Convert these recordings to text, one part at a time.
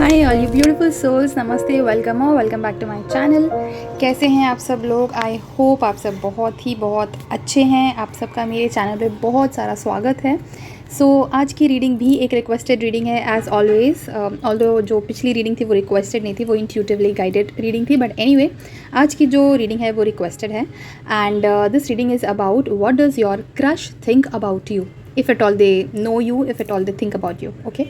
Hi all you beautiful souls, नमस्ते, welcome और welcome back to my channel. कैसे हैं आप सब लोग? आई होप आप सब बहुत अच्छे हैं। आप सबका मेरे चैनल पे बहुत सारा स्वागत है। आज की रीडिंग भी एक रिक्वेस्टेड रीडिंग है एज़ ऑलवेज। ऑल्दो जो पिछली रीडिंग थी वो रिक्वेस्टेड नहीं थी, वो इंट्यूटिवली गाइडेड रीडिंग थी, बट एनीवे आज की जो रीडिंग है वो रिक्वेस्टेड है। And this reading is about what does your crush think about you, if at all they know you, if at all they think about you. Okay,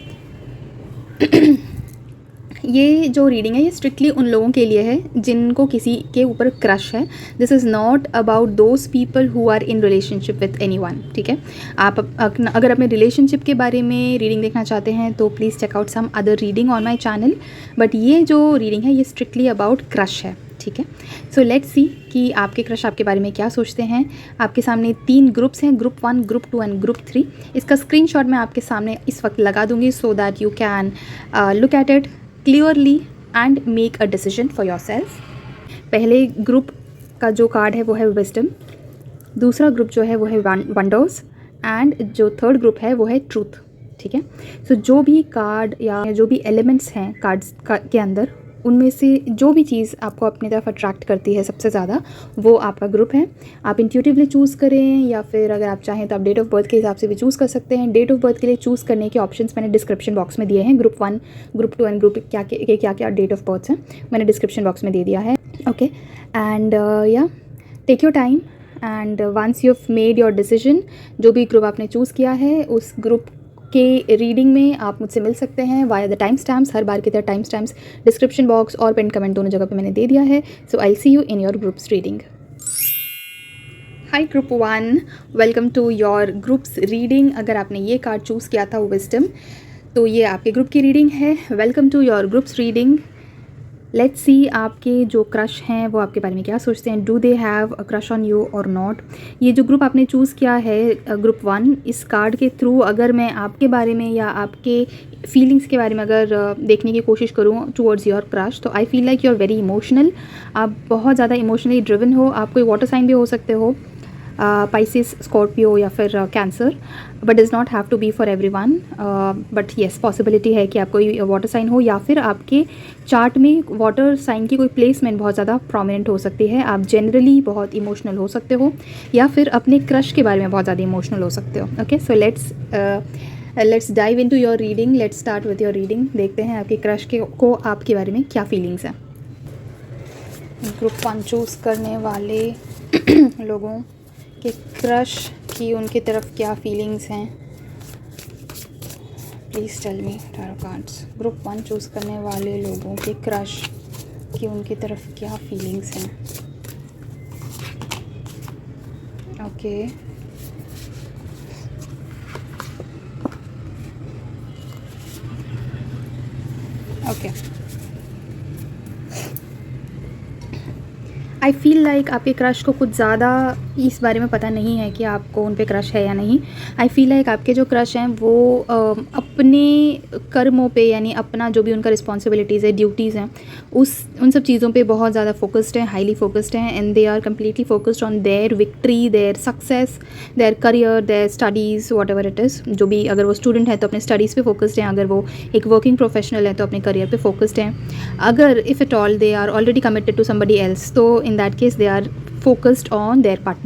ये जो reading है ये स्ट्रिक्टली उन लोगों के लिए है जिनको किसी के ऊपर क्रश है। This is not about those people who are in relationship with anyone. ठीक है, आप अगर अपने रिलेशनशिप के बारे में रीडिंग देखना चाहते हैं तो please check out some other reading on my channel, but ये जो रीडिंग है ये स्ट्रिक्टली अबाउट क्रश है। ठीक है, सो लेट्स सी कि आपके क्रश आपके बारे में क्या सोचते हैं। आपके सामने 3 ग्रुप्स हैं, ग्रुप 1, ग्रुप 2 एंड ग्रुप 3। इसका स्क्रीनशॉट मैं आपके सामने इस वक्त लगा दूंगी so that you can look at it clearly and make a decision for your self. पहले ग्रुप का जो कार्ड है वो है विजडम, दूसरा ग्रुप जो है वो है वंडर्स, एंड जो थर्ड ग्रुप है वो है ट्रूथ। ठीक है, सो जो भी कार्ड या जो भी एलिमेंट्स हैं कार्ड्स के अंदर, उनमें से जो भी चीज़ आपको अपनी तरफ अट्रैक्ट करती है सबसे ज़्यादा, वो आपका ग्रुप है। आप इंट्यूटिवली चूज़ करें या फिर अगर आप चाहें तो आप डेट ऑफ बर्थ के हिसाब से भी चूज़ कर सकते हैं। डेट ऑफ बर्थ के लिए चूज़ करने के ऑप्शंस मैंने डिस्क्रिप्शन बॉक्स में दिए हैं। ग्रुप 1, ग्रुप 2 एंड ग्रुप क्या डेट ऑफ बर्थ हैं मैंने डिस्क्रिप्शन बॉक्स में दे दिया है। ओके, एंड या take your time and once you have made your decision, जो भी ग्रुप आपने चूज़ किया है उस ग्रुप के रीडिंग में आप मुझसे मिल सकते हैं वाया द टाइम स्टैम्प्स। हर बार की तरह टाइम स्टैम्प्स डिस्क्रिप्शन बॉक्स और पिन कमेंट दोनों जगह पे मैंने दे दिया है। So I see you in your groups reading. Hi group 1, welcome to your groups reading. अगर आपने ये कार्ड चूज़ किया था विजडम, तो ये आपके ग्रुप की रीडिंग है। Welcome to your groups reading. Let's see आपके जो क्रश हैं वो आपके बारे में क्या सोचते हैं। Do they have a crush on you और नॉट। ये जो ग्रुप आपने चूज़ किया है ग्रुप 1, इस कार्ड के थ्रू अगर मैं आपके बारे में या आपके फीलिंग्स के बारे में अगर देखने की कोशिश करूँ टूवर्ड्स योर क्रश, तो I feel like you are very emotional. आप बहुत ज़्यादा इमोशनली ड्रिवन हो। आप कोई वाटर साइन भी हो सकते हो, पाइसिस, स्कॉर्पियो या फिर cancer, but does not have to be for everyone. But yes, possibility है कि आप कोई वाटर साइन हो या फिर आपके चार्ट में वाटर साइन की कोई प्लेसमेंट बहुत ज़्यादा प्रोमिनेंट हो सकती है। आप जनरली बहुत इमोशनल हो सकते हो या फिर अपने क्रश के बारे में बहुत ज़्यादा इमोशनल हो सकते हो। Okay, so let's dive into your reading. Let's start with your reading. देखते हैं आपके क्रश को आपके बारे में क्या फीलिंग्स हैं। ग्रुप 1 चूज़ करने वाले लोगों के क्रश की उनकी तरफ क्या फीलिंग्स हैं, please tell me tarot cards. Group 1 choose करने वाले लोगों के क्रश की उनकी तरफ क्या फीलिंग्स हैं। ओके, ओके, आई फील लाइक आपके क्रश को कुछ ज़्यादा इस बारे में पता नहीं है कि आपको उन पे क्रश है या नहीं। आई फील लाइक आपके जो क्रश हैं वो अपने कर्मों पे, यानी अपना जो भी उनका रिस्पॉन्सिबिलिटीज़ है, ड्यूटीज़ हैं, उन सब चीज़ों पे बहुत ज़्यादा फोकस्ड हैं, हाईली फोकस्ड हैं, and they are completely focused on their victory, their success, their career, their studies, whatever it is. जो भी, अगर वो स्टूडेंट है तो अपने स्टडीज़ पे फोकस्ड हैं, अगर वो एक वर्किंग प्रोफेशनल है तो अपने करियर पे फोकस्ड हैं। अगर if at all they are already committed to somebody else, तो in that case they are focused on their partner.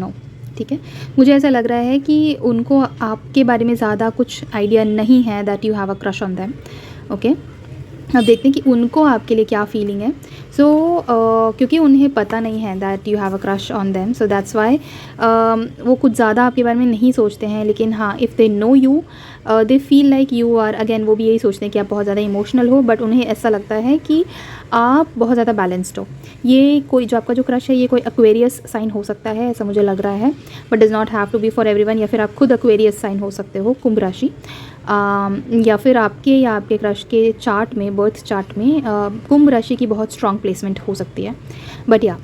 ठीक है, मुझे ऐसा लग रहा है कि उनको आपके बारे में ज़्यादा कुछ आइडिया नहीं है that you have a crush on them. Okay, अब देखते हैं कि उनको आपके लिए क्या फीलिंग है। क्योंकि उन्हें पता नहीं है that you have a crush on them, so that's why वो कुछ ज़्यादा आपके बारे में नहीं सोचते हैं। लेकिन हाँ, if they know you, they feel like you are, again वो भी यही सोचते हैं कि आप बहुत ज़्यादा इमोशनल हो, बट उन्हें ऐसा लगता है कि आप बहुत ज़्यादा बैलेंस्ड हो। ये कोई जो आपका जो क्रश है ये कोई एक्वेरियस साइन हो सकता है, ऐसा मुझे लग रहा है, but does not have to be for everyone. या फिर आप खुद एक्वेरियस साइन हो सकते हो, कुंभ राशि, या फिर आपके क्रश के चार्ट में, बर्थ चार्ट में कुंभ राशि की बहुत स्ट्रॉन्ग प्लेसमेंट हो सकती है। बट या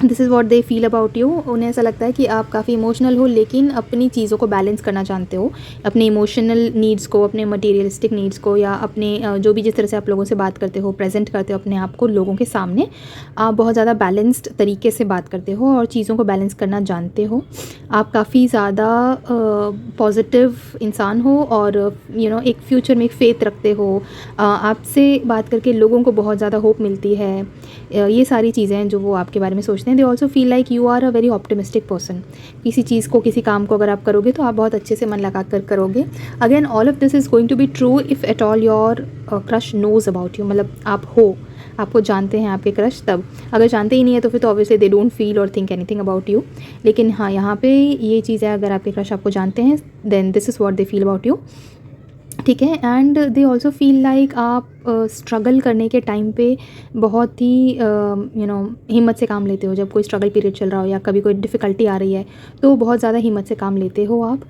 this is what they feel about you. उन्हें ऐसा लगता है कि आप काफ़ी इमोशनल हो लेकिन अपनी चीज़ों को बैलेंस करना जानते हो, अपने इमोशनल नीड्स को, अपने मटेरियलिस्टिक नीड्स को, या अपने जो भी जिस तरह से आप लोगों से बात करते हो, प्रेजेंट करते हो अपने आप को लोगों के सामने, आप बहुत ज़्यादा बैलेंस्ड तरीके से बात करते हो और चीज़ों को बैलेंस करना जानते हो। आप काफ़ी ज़्यादा पॉजिटिव इंसान हो और एक फ्यूचर में एक फ़ेथ रखते हो। आपसे बात करके लोगों को बहुत ज़्यादा होप मिलती है। ये सारी चीज़ें हैं जो वो आपके बारे में सोचते हैं। They also feel like you are a very optimistic person. किसी चीज़ को, किसी काम को अगर आप करोगे तो आप बहुत अच्छे से मन लगा कर करोगे। Again all of this is going to be true if at all your crush knows about you. मतलब आपको जानते हैं आपके क्रश तब। अगर जानते ही नहीं है तो फिर तो ऑब्वियसली दे डोंट फील और थिंक एनीथिंग अबाउट यू। लेकिन हाँ, यहाँ पे ये चीज़ है, अगर आपके क्रश आपको जानते हैं then this is what they feel about you, ठीक है। And they also feel like आप स्ट्रगल करने के टाइम पे बहुत ही हिम्मत से काम लेते हो। जब कोई स्ट्रगल पीरियड चल रहा हो या कभी कोई डिफ़िकल्टी आ रही है तो बहुत ज़्यादा हिम्मत से काम लेते हो आप।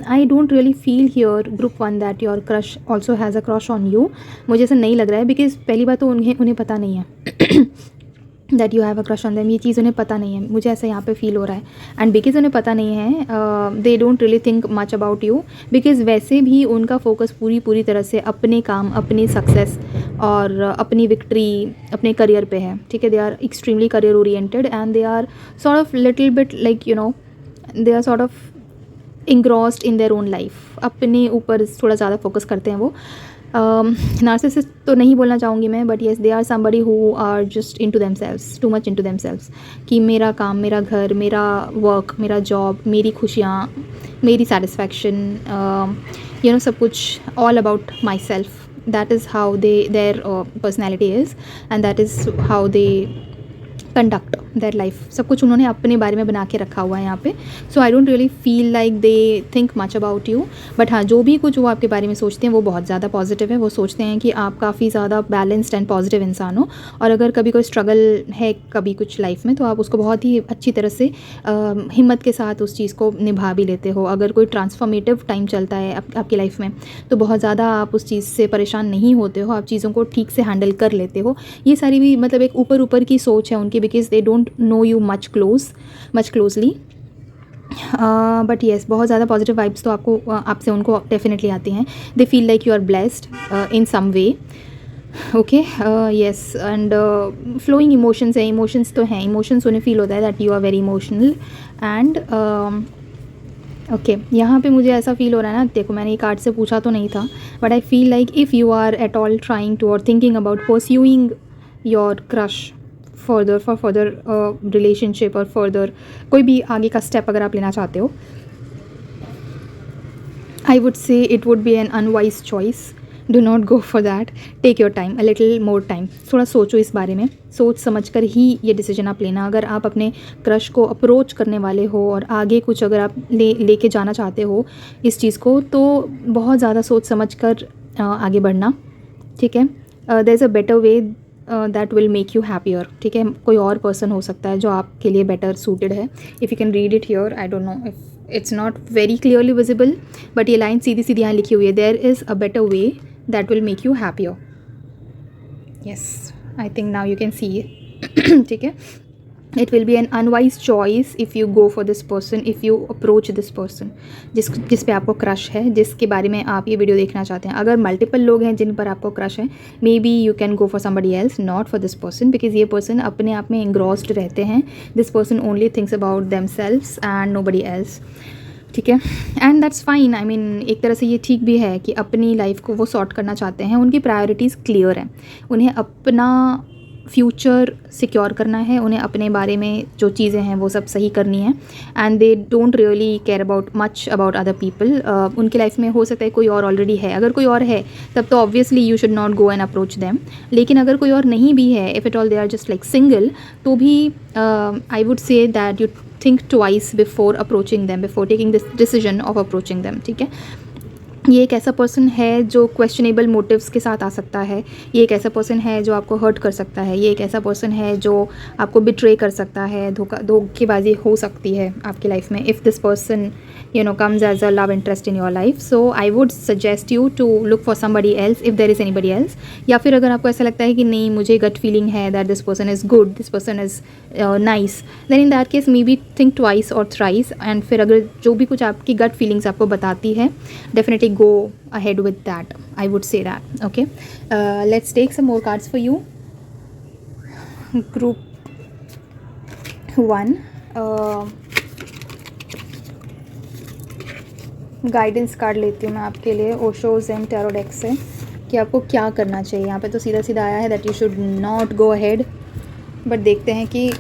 आई don't really feel here group 1 that your crush also has a crush on you. मुझे ऐसा नहीं लग रहा है, बिकॉज़ पहली बात तो उन्हें पता नहीं है that you have a crush on them. ये चीज़ उन्हें पता नहीं है, मुझे ऐसा यहाँ पे फील हो रहा है। एंड बिकॉज उन्हें पता नहीं है, दे don't really think much about you, because वैसे भी उनका फोकस पूरी तरह से अपने काम, अपनी सक्सेस और अपनी विक्ट्री, अपने करियर पे है, ठीक है। They are extremely career oriented and they are sort of little bit like they are sort of engrossed in their own life. अपने ऊपर थोड़ा ज़्यादा फोकस करते हैं वो। नार्सिसिस्ट तो नहीं बोलना चाहूँगी मैं, but yes they are somebody who are just into themselves, too much into themselves, कि मेरा काम, मेरा घर, मेरा वर्क, मेरा जॉब, मेरी खुशियाँ, मेरी सेटिस्फैक्शन, सब कुछ all about my self. That is how their personality is and that is how they conduct their life. सब कुछ उन्होंने अपने बारे में बना के रखा हुआ है यहाँ पे। So I don't really feel like they think much about you. But हाँ, जो भी कुछ वो आपके बारे में सोचते हैं वो बहुत ज़्यादा पॉजिटिव है। वो सोचते हैं कि आप काफ़ी ज़्यादा बैलेंस्ड एंड पॉजिटिव इंसान हो, और अगर कभी कोई स्ट्रगल है कभी कुछ लाइफ में तो आप उसको बहुत ही अच्छी तरह से हिम्मत के साथ उस चीज़ को निभा भी लेते हो। अगर कोई ट्रांसफॉर्मेटिव टाइम चलता है आपकी लाइफ में तो बहुत ज़्यादा आप उस चीज़ से परेशान नहीं होते हो, आप चीज़ों को ठीक से हैंडल कर लेते हो। ये सारी भी मतलब एक ऊपर की सोच है उनकी, because they don't know you much closely. But yes, बहुत ज़्यादा पॉजिटिव वाइब्स तो आपसे उनको डेफिनेटली आती हैं। They feel like you are blessed in some way, okay. Yes, and flowing emotions है, इमोशंस तो हैं, इमोशंस उन्हें फील होता है that you are very emotional and okay. यहाँ पे मुझे ऐसा फील हो रहा है ना, देखो मैंने ये कार्ड से पूछा तो नहीं था, but I feel like if you are at all trying to और thinking about pursuing your crush for further relationship और फर्दर कोई भी आगे का स्टेप अगर आप लेना चाहते हो, I would say it would be an unwise choice. Do not go for that, take your time, a little more time. थोड़ा सोचो इस बारे में, सोच समझ कर ही ये डिसीजन आप लेना। अगर आप अपने क्रश को अप्रोच करने वाले हो और आगे कुछ अगर आप लेके जाना चाहते हो इस चीज़ को, तो बहुत ज़्यादा सोच समझ कर आगे बढ़ना, ठीक है। There is a better way that will make you happier, ठीक है। कोई और पर्सन हो सकता है जो आपके लिए बेटर सूटेड है। If you can read it here, I don't know if it's not very clearly visible, but ये लाइन सीधी सीधी यहाँ लिखी हुई है, there is a better way that will make you happier. Yes, I think now you can see it, ठीक है। It will be an unwise choice if you go for this person, if you approach this person जिस पे आपको crush है, जिसके बारे में आप ये वीडियो देखना चाहते हैं। अगर मल्टीपल लोग हैं जिन पर आपको क्रश है, maybe you can go for somebody else, not for this person, because ये पर्सन अपने आप में इंग्रॉस्ड रहते हैं। This person only thinks about themselves and nobody else, ठीक है। And that's fine. I mean एक तरह से ये ठीक भी है कि अपनी लाइफ को वो सॉर्ट करना चाहते हैं। उनकी प्रायोरिटीज़ क्लियर हैं, उन्हें अपना फ्यूचर सिक्योर करना है, उन्हें अपने बारे में जो चीज़ें हैं वो सब सही करनी है। And they don't really care about much about other people. उनकी लाइफ में हो सकता है कोई और ऑलरेडी है, अगर कोई और है तब तो obviously you should not go and approach them. लेकिन अगर कोई और नहीं भी है, if it all they are just like single, तो भी I would say that you think twice before approaching them, before taking this decision of approaching them, ठीक है। ये एक ऐसा पर्सन है जो क्वेश्चनेबल मोटिव्स के साथ आ सकता है, ये एक ऐसा पर्सन है जो आपको हर्ट कर सकता है, ये एक ऐसा पर्सन है जो आपको बिट्रे कर सकता है, धोखेबाजी हो सकती है आपकी लाइफ में if this person comes as a love interest in your life. So I would suggest you to look for somebody else if there is anybody else. या फिर अगर आपको ऐसा लगता है कि नहीं, मुझे gut feeling है that this person is good, this person is nice, then in that case maybe think twice or thrice. and फिर अगर जो भी कुछ आपकी gut feelings आपको बताती है, definitely go ahead with that. I would say that. Okay, let's take some more cards for you. Group 1. Guidance card लेती हूँ मैं आपके लिए ओशो ज़ेन टैरो डेक से कि आपको क्या करना चाहिए। यहाँ पे तो सीधा सीधा आया है that you should not go ahead, but देखते हैं कि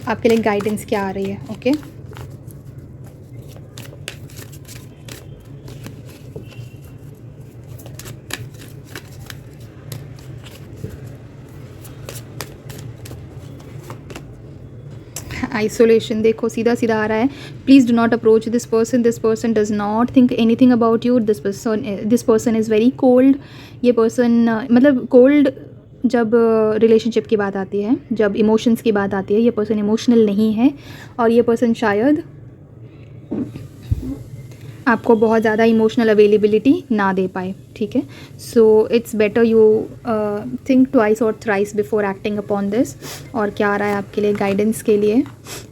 आपके लिए गाइडेंस क्या आ रही है। ओके, आइसोलेशन देखो सीधा सीधा आ रहा है। Please do not approach this person does not think anything about you, this person is very cold. ये पर्सन मतलब कोल्ड जब रिलेशनशिप की बात आती है, जब इमोशंस की बात आती है, ये पर्सन इमोशनल नहीं है और ये पर्सन शायद आपको बहुत ज़्यादा इमोशनल अवेलेबिलिटी ना दे पाए। ठीक है, so it's better you think twice और thrice before acting upon this. और क्या आ रहा है आपके लिए गाइडेंस के लिए?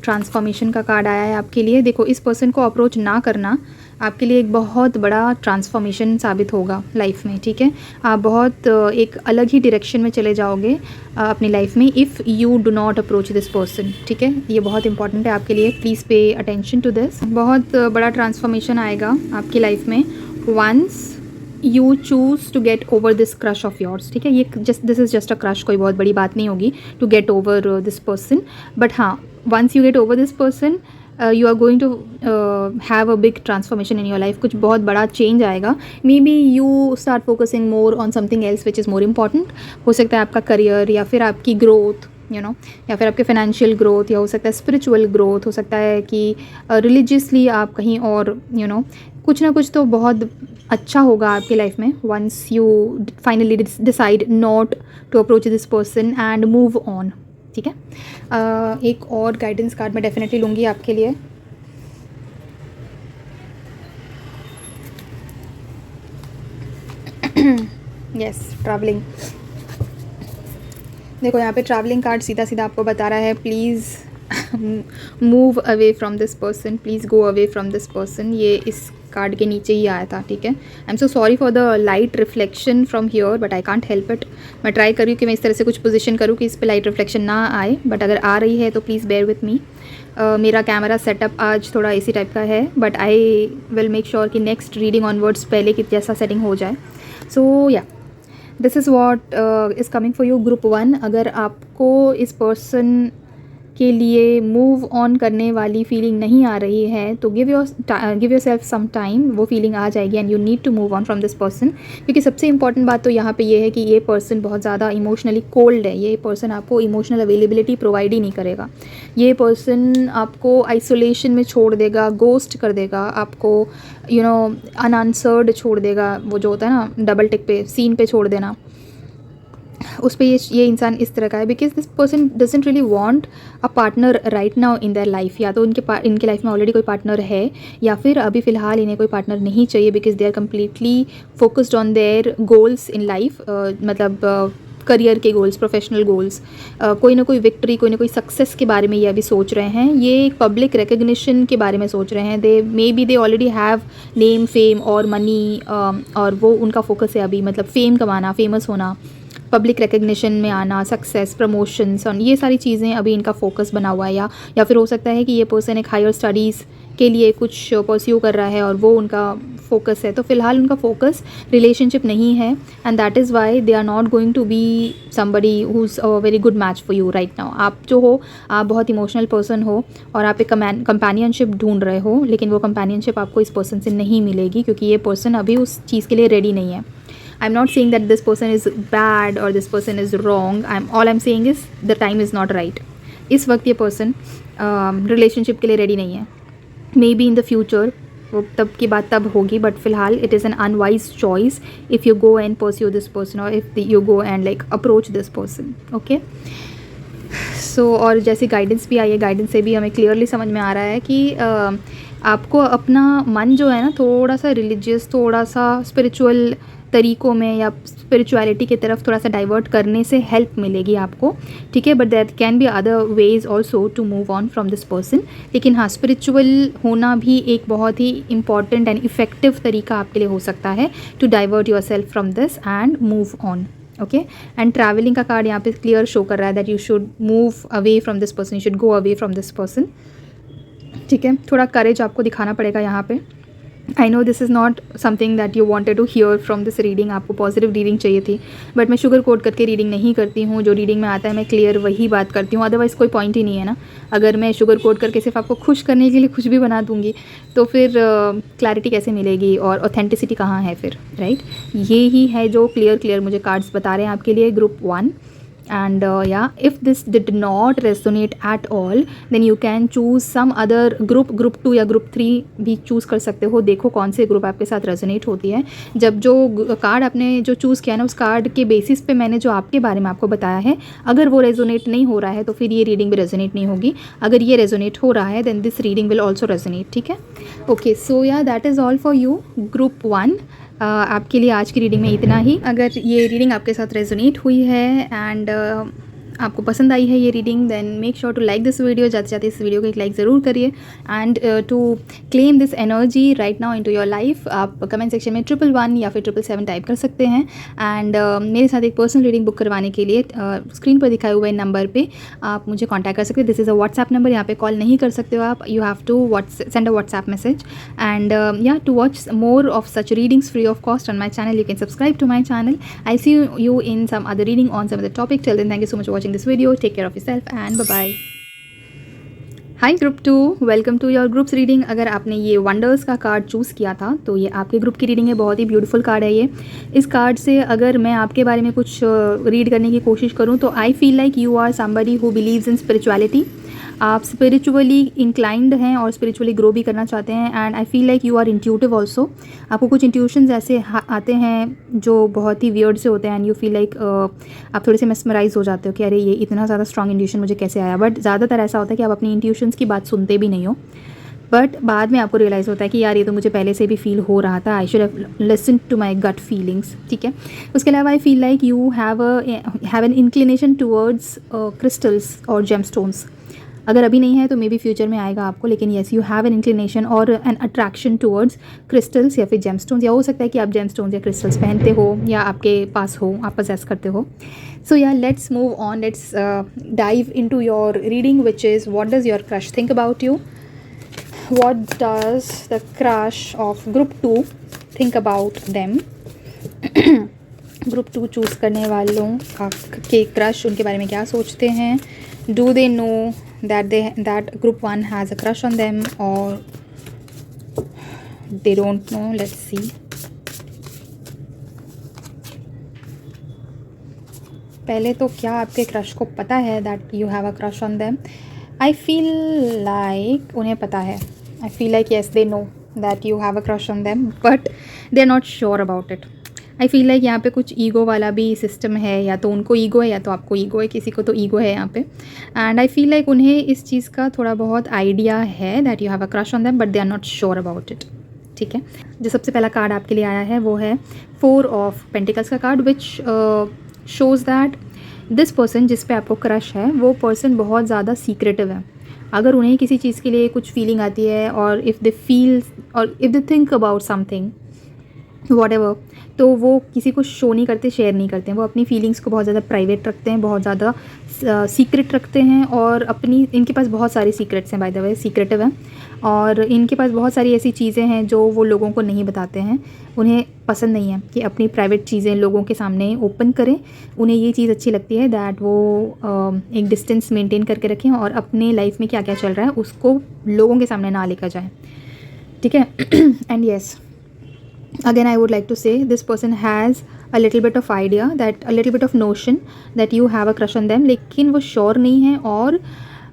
ट्रांसफॉर्मेशन का कार्ड आया है आपके लिए। देखो, इस पर्सन को अप्रोच ना करना आपके लिए एक बहुत बड़ा ट्रांसफॉर्मेशन साबित होगा लाइफ में। ठीक है, आप बहुत एक अलग ही डायरेक्शन में चले जाओगे अपनी लाइफ में if you do not approach this person. ठीक है, ये बहुत इंपॉर्टेंट है आपके लिए, प्लीज़ पे अटेंशन टू दिस। बहुत बड़ा ट्रांसफॉर्मेशन आएगा आपकी लाइफ में once you choose to get over this crush of yours. ठीक है, ये this is just a crush, कोई बहुत बड़ी बात नहीं होगी to get over this person, but हाँ, once you get over this person you are going to have a big transformation in your life. कुछ बहुत बड़ा चेंज आएगा। Maybe you start focusing more on something else which is more important. हो सकता है आपका career या फिर आपकी ग्रोथ, या फिर आपके फाइनेंशियल ग्रोथ, या हो सकता है स्पिरिचुअल ग्रोथ, हो सकता है कि रिलीजियसली आप कहीं और कुछ ना कुछ तो बहुत अच्छा होगा आपकी लाइफ में once you finally decide not to approach this person and move on. ठीक है, एक और गाइडेंस कार्ड मैं डेफिनेटली लूँगी आपके लिए। Yes, travelling. देखो, यहाँ पे ट्रैवलिंग कार्ड सीधा सीधा आपको बता रहा है please move away from this person, please go away from this person. ये इस कार्ड के नीचे ही आया था। ठीक है, आई am so sorry for the light reflection from here, but I can't help it. मैं ट्राई करूँ कि मैं इस तरह से कुछ पोजीशन करूँ कि इस पर लाइट रिफ्लेक्शन ना आए, बट अगर आ रही है तो प्लीज़ बेयर विथ मी। मेरा कैमरा सेटअप आज थोड़ा इसी टाइप का है, but I will make sure कि नेक्स्ट रीडिंग ऑनवर्ड्स पहले की जैसा सेटिंग हो जाए। सो या this is what is coming for you group 1। अगर आपको इस पर्सन के लिए मूव ऑन करने वाली फीलिंग नहीं आ रही है तो give yourself some time, वो फीलिंग आ जाएगी and you need to move on from this person. क्योंकि सबसे इंपॉर्टेंट बात तो यहाँ पे ये है कि ये पर्सन बहुत ज़्यादा इमोशनली कोल्ड है। ये पर्सन आपको इमोशनल अवेलेबिलिटी प्रोवाइड ही नहीं करेगा। ये पर्सन आपको आइसोलेशन में छोड़ देगा, गोस्ट कर देगा, आपको अनआंसर्ड छोड़ देगा। वो जो होता है ना डबल टिक पे, सीन पे छोड़ देना, उस पर ये इंसान इस तरह का है because this person doesn't really want a partner right now in their life. या तो इनके लाइफ में ऑलरेडी कोई पार्टनर है, या फिर अभी फ़िलहाल इन्हें कोई पार्टनर नहीं चाहिए because they are completely focused on their goals in life. मतलब करियर के गोल्स, प्रोफेशनल गोल्स, कोई ना कोई विक्ट्री, कोई ना कोई सक्सेस के बारे में ये अभी सोच रहे हैं। ये पब्लिक रिकग्निशन के बारे में सोच रहे हैं। They already have name, fame और मनी, और वो उनका फोकस है अभी, मतलब फेम कमाना, फेमस होना, पब्लिक रिकग्निशन में आना, सक्सेस, प्रमोशंस, और ये सारी चीज़ें अभी इनका फोकस बना हुआ है। या फिर हो सकता है कि ये पर्सन एक हायर स्टडीज़ के लिए कुछ परस्यू कर रहा है और वो उनका फोकस है। तो फिलहाल उनका फोकस रिलेशनशिप नहीं है and that is why they are not going to be somebody who is a very good match for you right now. आप जो हो, आप बहुत इमोशनल पर्सन हो और आप एक कंपेनियनशिप ढूंढ रहे हो, लेकिन वो कंपेनियनशिप आपको इस पर्सन से नहीं मिलेगी क्योंकि ये पर्सन अभी उस चीज़ के लिए रेडी नहीं है। I'm not saying that this person is bad or this person is wrong. All I'm saying is the time is not right. इस वक्त ये पर्सन रिलेशनशिप के लिए रेडी नहीं है. Maybe in the future, वो तब की बात तब होगी, बट फिलहाल it is an unwise choice if you go and pursue this person और if you go and like approach this person. Okay, so और जैसे गाइडेंस भी आई है, गाइडेंस से भी हमें क्लियरली समझ में आ रहा है कि आपको अपना मन जो है ना थोड़ा सा रिलीजियस, थोड़ा सा स्पिरिचुअल तरीक़ों में या स्पिरिचुअलिटी की तरफ थोड़ा सा डाइवर्ट करने से हेल्प मिलेगी आपको. ठीक है, but that can be other ways also to move on from this person. लेकिन हाँ, स्पिरिचुअल होना भी एक बहुत ही इंपॉर्टेंट एंड इफ़ेक्टिव तरीका आपके लिए हो सकता है to divert yourself from this and move on. Okay, and travelling का कार्ड यहाँ पे क्लियर शो कर रहा है that you should move away from this person, you should go away from this person. ठीक है, थोड़ा करेज आपको दिखाना पड़ेगा यहाँ पे. I know this is not something that you wanted to hear from this reading. आपको पॉजिटिव रीडिंग चाहिए थी, बट मैं शुगर कोट करके रीडिंग नहीं करती हूँ. जो रीडिंग में आता है मैं क्लियर वही बात करती हूँ, अदरवाइज़ कोई पॉइंट ही नहीं है ना. अगर मैं शुगर कोट करके सिर्फ आपको खुश करने के लिए कुछ भी बना दूँगी तो फिर क्लैरिटी कैसे मिलेगी और ऑथेंटिसिटी कहाँ है फिर, राइट? ये ही है जो क्लियर मुझे कार्ड्स बता रहे हैं आपके लिए, group 1. And yeah, if this did not resonate at all then you can choose some other group 2 या group 3 भी चूज़ कर सकते हो. देखो कौन से ग्रुप आपके साथ रेजोनेट होती है. जब जो कार्ड आपने जो चूज़ किया ना, उस कार्ड के बेसिस पे मैंने जो आपके बारे में आपको बताया है, अगर वो रेजोनेट नहीं हो रहा है तो फिर ये रीडिंग भी रेजोनेट नहीं होगी. अगर ये रेजोनेट हो रहा है then this reading will also resonate. ठीक है, okay, so yeah that is all for you group 1. आपके लिए आज की रीडिंग में इतना ही. अगर ये रीडिंग आपके साथ रेजोनेट हुई है एंड आपको पसंद आई है ये reading, then make sure to like this video. जाते जाते इस वीडियो को एक लाइक ज़रूर करिए. And to claim this energy right now into your life, आप कमेंट सेक्शन में 111 या फिर 777 टाइप कर सकते हैं. एंड मेरे साथ एक पर्सनल रीडिंग बुक करवाने के लिए स्क्रीन पर दिखाए हुए नंबर पे आप मुझे कॉन्टैक्ट कर सकते हैं. This is a WhatsApp number, यहाँ पे कॉल नहीं कर सकते हो आप. You have to send a WhatsApp message. And yeah to watch more of such readings free of cost on my channel, you can subscribe to my channel. I see you in some other reading on some other topic. Till then, thank you so much for watching this video. Take care of yourself and bye bye. Hi group 2, welcome to your groups reading. अगर आपने ये wonders का card choose किया था तो ये आपके group की रीडिंग है. बहुत ही ब्यूटीफुल कार्ड है ये. इस कार्ड से अगर मैं आपके बारे में कुछ रीड करने की कोशिश करूँ तो I feel like you are somebody who believes in spirituality. आप स्पिरिचुअली इंक्लाइंड हैं और स्पिरिचुअली ग्रो भी करना चाहते हैं. And I feel like you are intuitive also. आपको कुछ इंट्यूशंस ऐसे आते हैं जो बहुत ही वियर्ड से होते हैं. एंड यू फील लाइक आप थोड़े से मेस्मराइज हो जाते हो कि अरे ये इतना ज़्यादा स्ट्रॉन्ग इंट्यूशन मुझे कैसे आया. बट ज़्यादातर ऐसा होता है कि आप अपनी इंट्यूशंस की बात सुनते भी नहीं हो, बट बाद में आपको रियलाइज़ होता है कि यार ये तो मुझे पहले से भी फील हो रहा था. I should have listen to my gut feelings. ठीक है, उसके अलावा I feel like you have an inclination towards crystals और जेमस्टोन्स. अगर अभी नहीं है तो मे बी फ्यूचर में आएगा आपको, लेकिन yes you have an inclination और एन अट्रैक्शन टूवर्ड्स क्रिस्टल्स या फिर जेमस्टोन्स. या हो सकता है कि आप जेमस्टोन्स या क्रिस्टल्स पहनते हो या आपके पास हो, आप पोजेस करते हो. सो या let's move on, let's dive into your reading which is what does your crush think about you. What does the crush of group 2 think about them. Group 2 choose करने वालों के क्रश, उनके बारे में क्या सोचते हैं. Do they know that group 1 has a crush on them or they don't know. Let's see. पहले तो क्या आपके क्रश को पता है that you have a crush on them? I feel like उन्हें पता है. I feel like yes they know that you have a crush on them but they're not sure about it. I feel like यहाँ पे कुछ ego वाला भी system है, या तो उनको ईगो है या तो आपको ईगो है. किसी को तो ईगो है यहाँ पे. एंड आई फील लाइक उन्हें इस चीज़ का थोड़ा बहुत आइडिया है that you have a crush on them but they are not sure about it. ठीक है, जो सबसे पहला कार्ड आपके लिए आया है वो है 4 ऑफ पेंटिकल्स का card which shows that this person जिस पे आपको क्रश है वो पर्सन बहुत ज़्यादा सीक्रेटिव है. अगर उन्हें किसी चीज़ के लिए कुछ फीलिंग आती है और if they think about something whatever, तो वो किसी को शो नहीं करते, शेयर नहीं करते हैं. वो अपनी फीलिंग्स को बहुत ज़्यादा प्राइवेट रखते हैं, बहुत ज़्यादा सीक्रेट रखते हैं. और इनके पास बहुत सारी सीक्रेट्स हैं, बाय द वे सीक्रेटिव हैं. और इनके पास बहुत सारी ऐसी चीज़ें हैं जो वो लोगों को नहीं बताते हैं. उन्हें पसंद नहीं है कि अपनी प्राइवेट चीज़ें लोगों के सामने ओपन करें. उन्हें ये चीज़ अच्छी लगती है दैट वो एक डिस्टेंस मेंटेन करके रखें और अपने लाइफ में क्या क्या चल रहा है उसको लोगों के सामने ना लेकर जाएं. ठीक है, and yes again I would like to say this person has a little bit of idea, that a little bit of notion that you have a crush on them, लेकिन वो श्योर नहीं है. और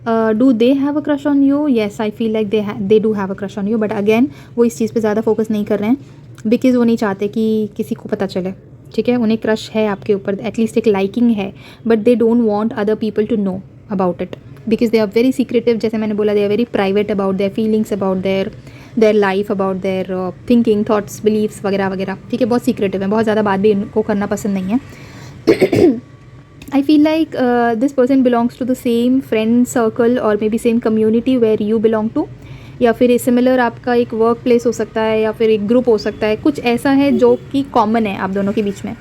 do they have a crush on you? Yes, I feel like they do have a crush on you, but again वो इस चीज़ पे ज़्यादा focus नहीं कर रहे हैं बिकॉज वो नहीं चाहते कि किसी को पता चले, ठीक है। उन्हें क्रश है आपके ऊपर, एटलीस्ट एक लाइकिंग है, but they don't want other people to know about it because they are very secretive. जैसे मैंने बोला, they are very private about their feelings, about their life, about their thinking, thoughts, believes वगैरह वगैरह, ठीक है। बहुत secretive है, बहुत ज़्यादा बात भी इनको करना पसंद नहीं है। I feel like this person belongs to the same friend circle or maybe same community where you belong to, या फिर सिमिलर आपका एक वर्क प्लेस हो सकता है या फिर एक ग्रुप हो सकता है, कुछ ऐसा है जो कि कॉमन है आप दोनों के बीच में।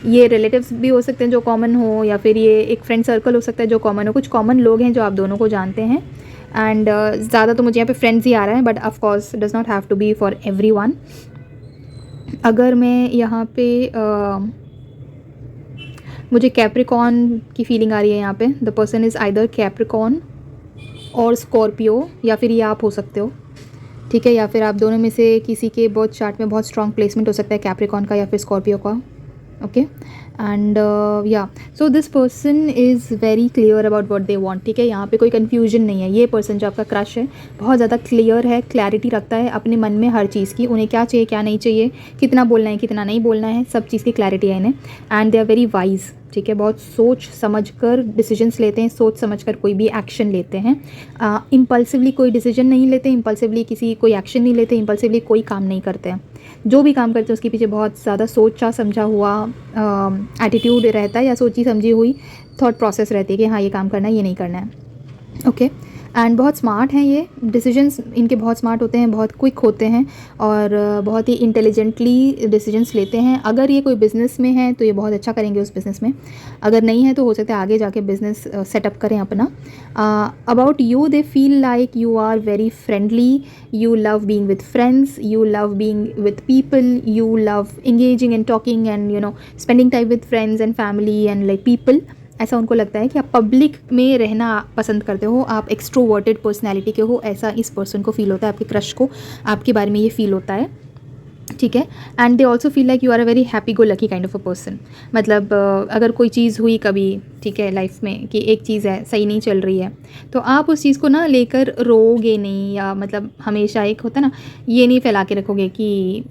ये रिलेटिव्स भी हो सकते हैं जो कॉमन हो, या फिर ये एक फ्रेंड सर्कल हो सकता है जो कॉमन हो। कुछ कॉमन लोग हैं जो आप दोनों को जानते हैं, एंड ज़्यादा तो मुझे यहाँ पे फ्रेंड्स ही आ रहा है, but of course does not have to be for everyone. अगर मैं यहाँ पे मुझे कैप्रिकॉन की फीलिंग आ रही है यहाँ पे। The person is either Capricorn और स्कॉर्पियो, या फिर ये आप हो सकते हो, ठीक है। या फिर आप दोनों में से किसी के बहुत चार्ट में बहुत स्ट्रॉन्ग प्लेसमेंट हो सकता है कैप्रिकॉन का या फिर स्कॉर्पियो का, ओके। एंड या so this person is very clear about what they want, ठीक है। यहाँ पे कोई कन्फ्यूजन नहीं है। ये पर्सन जो आपका क्रश है बहुत ज़्यादा क्लियर है, क्लैरिटी रखता है अपने मन में हर चीज़ की। उन्हें क्या चाहिए, क्या नहीं चाहिए, कितना बोलना है, कितना नहीं बोलना है, सब चीज़ की क्लैरिटी है इन्हें। And they are very wise, ठीक है। बहुत सोच समझ कर डिसीजंस लेते हैं, सोच समझ कर कोई भी एक्शन लेते हैं। इम्पल्सिवली कोई डिसीजन नहीं लेते, इम्पल्सिवली किसी कोई एक्शन नहीं लेते, इम्पल्सिवली कोई काम नहीं करते हैं। जो भी काम करते हैं उसके पीछे बहुत ज़्यादा सोचा समझा हुआ एटीट्यूड रहता है, या सोची समझी हुई थॉट प्रोसेस रहती है कि हाँ ये काम करना है, ये नहीं करना है, ओके। एंड बहुत स्मार्ट हैं ये, डिसीजंस इनके बहुत स्मार्ट होते हैं, बहुत क्विक होते हैं और बहुत ही इंटेलिजेंटली डिसीजंस लेते हैं। अगर ये कोई बिज़नेस में है तो ये बहुत अच्छा करेंगे उस बिज़नेस में, अगर नहीं है तो हो सकता है आगे जाके बिज़नेस सेटअप करें अपना। About you, they feel like you are very friendly, you love being with friends, you love being with people, you love engaging and talking and you know spending time with friends and family and like people. ऐसा उनको लगता है कि आप public में रहना पसंद करते हो, आप एक्सट्रोवर्टेड पर्सनैलिटी के हो, ऐसा इस पर्सन को फील होता है। आपके क्रश को आपके बारे में ये फील होता है, ठीक है। And they also feel like you are a very happy go lucky kind of a person. मतलब अगर कोई चीज़ हुई कभी, ठीक है, लाइफ में कि एक चीज़ है सही नहीं चल रही है, तो आप उस चीज़ को ना लेकर रोओगे नहीं, या मतलब हमेशा एक होता है ना, ये नहीं फैला के रखोगे कि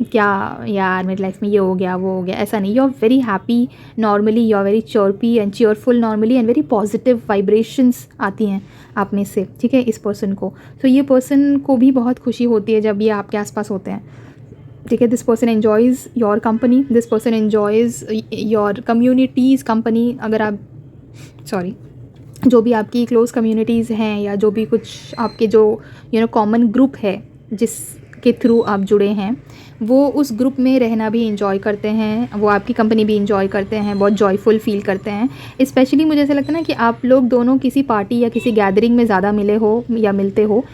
क्या यार मेरी लाइफ में ये हो गया वो हो गया, ऐसा नहीं। You are very happy normally, you are very chirpy and cheerful normally, and very positive vibrations आती हैं आप में से, ठीक है, इस पर्सन को। तो ये पर्सन को भी बहुत खुशी होती है जब ये आपके आसपास होते हैं, ठीक है। This person enjoys your company, this person enjoys your communities company. अगर आप जो भी आपकी क्लोज कम्युनिटीज़ हैं, या जो भी कुछ आपके जो कॉमन ग्रुप है जिसके थ्रू आप जुड़े हैं, वो उस ग्रुप में रहना भी इंजॉय करते हैं, वो आपकी कंपनी भी इंजॉय करते हैं, बहुत जॉयफुल फील करते हैं। स्पेशली मुझे ऐसा लगता है ना कि आप लोग दोनों किसी पार्टी या किसी गैदरिंग में ज़्यादा मिले हो या मिलते हो,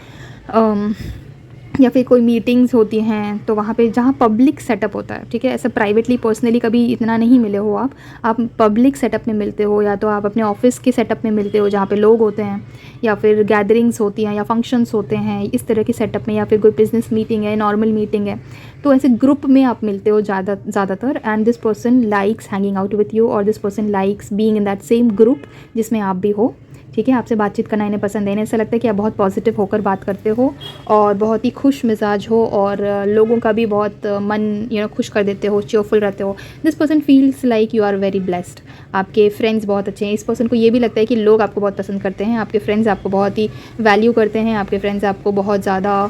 या फिर कोई मीटिंग्स होती हैं तो वहाँ पे जहाँ पब्लिक सेटअप होता है, ठीक है। ऐसा प्राइवेटली पर्सनली कभी इतना नहीं मिले हो आप पब्लिक सेटअप में मिलते हो, या तो आप अपने ऑफिस के सेटअप में मिलते हो जहाँ पे लोग होते हैं, या फिर गैदरिंग्स होती हैं या फंक्शंस होते हैं इस तरह के सेटअप में, या फिर कोई बिजनेस मीटिंग है, नॉर्मल मीटिंग है, तो ऐसे ग्रुप में आप मिलते हो ज़्यादातर। And this person likes hanging out with you, और this person likes being in that same group जिसमें आप भी हो, ठीक है। आपसे बातचीत करना इन्हें पसंद है, इन्हें ऐसा लगता है कि आप बहुत पॉजिटिव होकर बात करते हो और बहुत ही खुश मिजाज हो, और लोगों का भी बहुत मन खुश कर देते हो, चीयरफुल रहते हो। This person feels like you are very blessed. आपके फ्रेंड्स बहुत अच्छे हैं। इस पर्सन को ये भी लगता है कि लोग आपको बहुत पसंद करते हैं, आपके फ्रेंड्स आपको बहुत ही वैल्यू करते हैं, आपके फ्रेंड्स आपको बहुत ज़्यादा